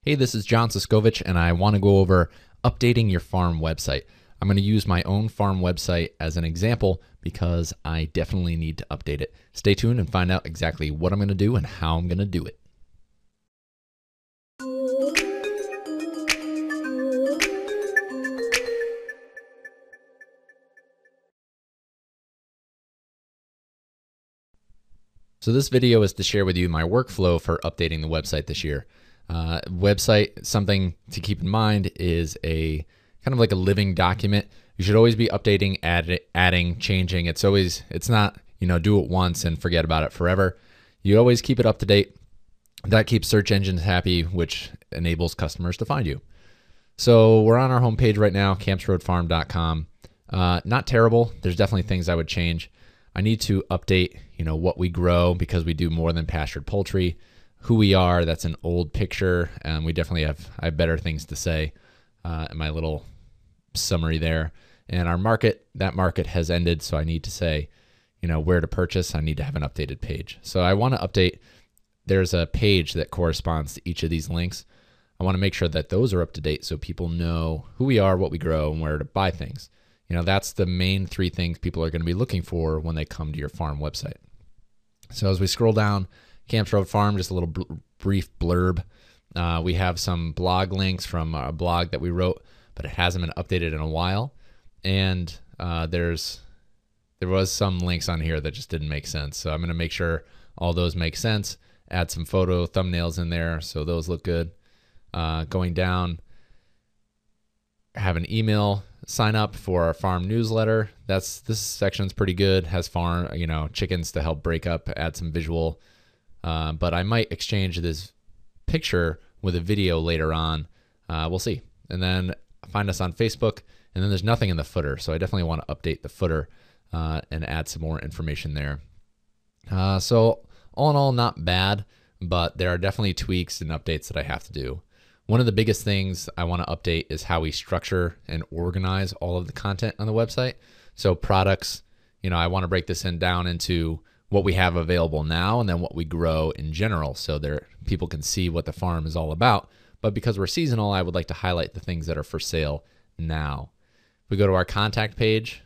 Hey, this is John Siskovich, and I want to go over updating your farm website. I'm going to use my own farm website as an example because I definitely need to update it. Stay tuned and find out exactly what I'm going to do and how I'm going to do it. So this video is to share with you my workflow for updating the website this year. Website, something to keep in mind, is a kind of like a living document. You should always be updating, adding, changing. It's not, do it once and forget about it forever. You always keep it up to date. That keeps search engines happy, which enables customers to find you. So we're on our homepage right now, campsroadfarm.com. Not terrible. There's definitely things I would change. I need to update, what we grow, because we do more than pastured poultry. Who we are, that's an old picture, and we definitely I have better things to say in my little summary there. And our market, that market has ended, so I need to say, where to purchase. I need to have an updated page. So I want to update. There's a page that corresponds to each of these links. I want to make sure that those are up to date so people know who we are, what we grow, and where to buy things. That's the main three things people are going to be looking for when they come to your farm website. So as we scroll down, Camps Road Farm, just a little brief blurb. We have some blog links from a blog that we wrote, but it hasn't been updated in a while. And there was some links on here that just didn't make sense. So I'm going to make sure all those make sense. Add some photo thumbnails in there so those look good. Going down, have an email sign up for our farm newsletter. This section's pretty good. Has farm, chickens to help break up, add some visual. But I might exchange this picture with a video later on. We'll see. And then find us on Facebook. And then there's nothing in the footer. So I definitely want to update the footer and add some more information there. So all in all, not bad, but there are definitely tweaks and updates that I have to do. One of the biggest things I want to update is how we structure and organize all of the content on the website. So products, I want to break this down into what we have available now and then what we grow in general, so people can see what the farm is all about. But because we're seasonal, I would like to highlight the things that are for sale now. If we go to our contact page,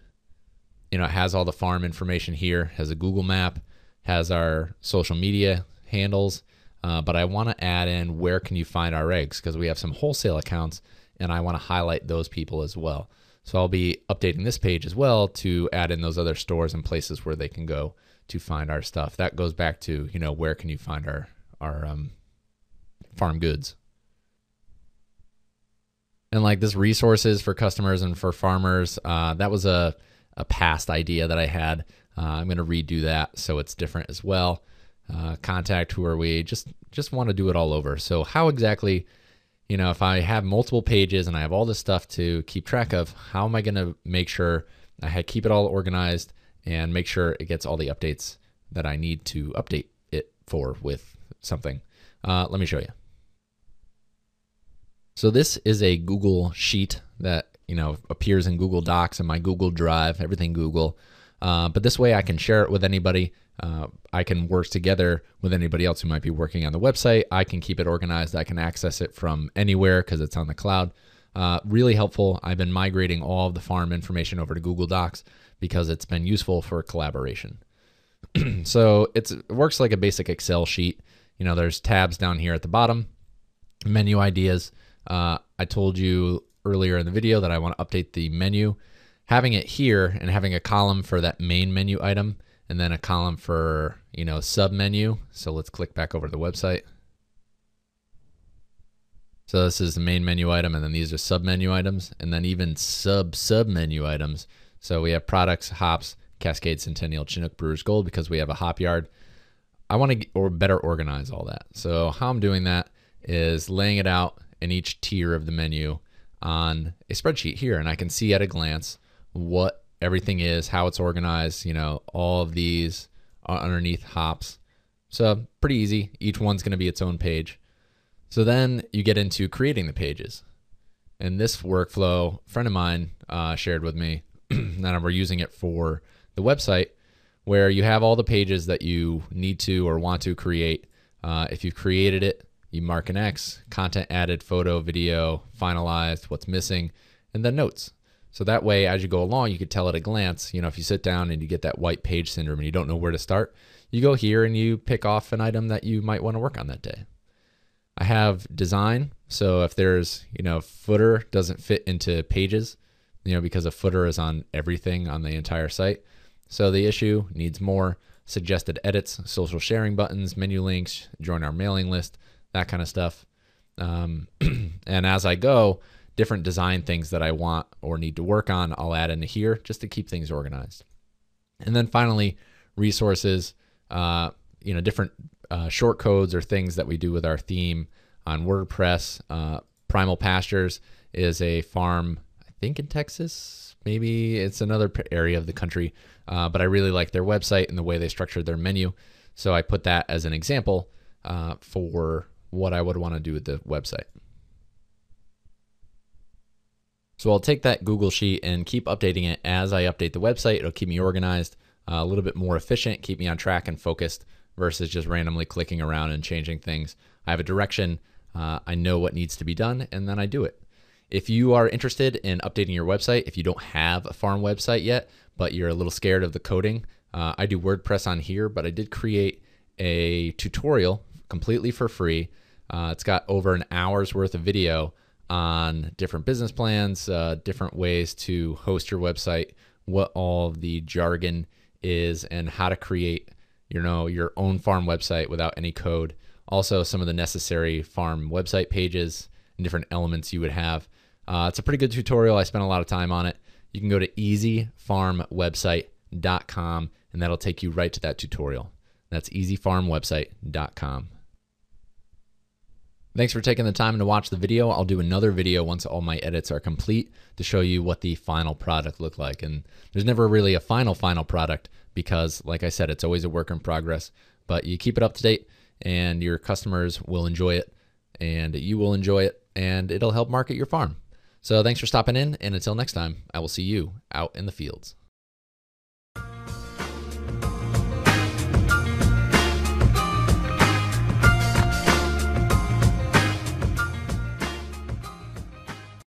it has all the farm information here, has a Google map, has our social media handles, but I want to add in where can you find our eggs, because we have some wholesale accounts and I want to highlight those people as well. So I'll be updating this page as well to add in those other stores and places where they can go to find our stuff. That goes back to, where can you find our farm goods. And like this resources for customers and for farmers, that was a past idea that I had. I'm going to redo that so it's different as well. Contact, who are we? Just want to do it all over. So how exactly, if I have multiple pages and I have all this stuff to keep track of, how am I going to make sure I keep it all organized and make sure it gets all the updates that I need to update it for with something? Let me show you. So this is a Google Sheet that, appears in Google Docs and my Google Drive, everything Google. But this way I can share it with anybody. I can work together with anybody else who might be working on the website. I can keep it organized. I can access it from anywhere because it's on the cloud. Really helpful. I've been migrating all of the farm information over to Google Docs because it's been useful for collaboration. So it works like a basic Excel sheet. There's tabs down here at the bottom, menu ideas. I told you earlier in the video that I want to update the menu. Having it here and having a column for that main menu item and then a column for, sub menu. So let's click back over to the website. So this is the main menu item, and then these are sub menu items, and then even sub menu items. So we have products, hops, Cascade, Centennial, Chinook, Brewers Gold, because we have a hop yard. I want to better organize all that. So how I'm doing that is laying it out in each tier of the menu on a spreadsheet here, and I can see at a glance what everything is, how it's organized, all of these are underneath hops. So pretty easy. Each one's going to be its own page. So then you get into creating the pages. And this workflow, a friend of mine shared with me, and we're using it for the website, where you have all the pages that you need to or want to create. If you've created it, you mark an X, content added, photo, video, finalized, what's missing, and then notes. So that way, as you go along, you could tell at a glance, if you sit down and you get that white page syndrome and you don't know where to start, you go here and you pick off an item that you might want to work on that day. I have design. So if there's, footer doesn't fit into pages, because a footer is on everything on the entire site. So the issue needs more suggested edits, social sharing buttons, menu links, join our mailing list, that kind of stuff. And as I go, different design things that I want or need to work on, I'll add into here just to keep things organized. And then finally, resources, different short codes or things that we do with our theme on WordPress. Primal Pastures is a farm, I think in Texas, maybe it's another area of the country, but I really like their website and the way they structured their menu. So I put that as an example for what I would want to do with the website. So I'll take that Google Sheet and keep updating it as I update the website. It'll keep me organized, a little bit more efficient, keep me on track and focused versus just randomly clicking around and changing things. I have a direction, I know what needs to be done, and then I do it. If you are interested in updating your website, if you don't have a farm website yet, but you're a little scared of the coding, I do WordPress on here, but I did create a tutorial completely for free. It's got over an hour's worth of video on different business plans, different ways to host your website, what all the jargon is, and how to create your own farm website without any code. Also, some of the necessary farm website pages and different elements you would have. It's a pretty good tutorial. I spent a lot of time on it. You can go to easyfarmwebsite.com and that'll take you right to that tutorial. That's easyfarmwebsite.com. Thanks for taking the time to watch the video. I'll do another video once all my edits are complete to show you what the final product looked like. And there's never really a final product because, like I said, it's always a work in progress. But you keep it up to date and your customers will enjoy it and you will enjoy it and it'll help market your farm. So thanks for stopping in, and until next time, I will see you out in the fields.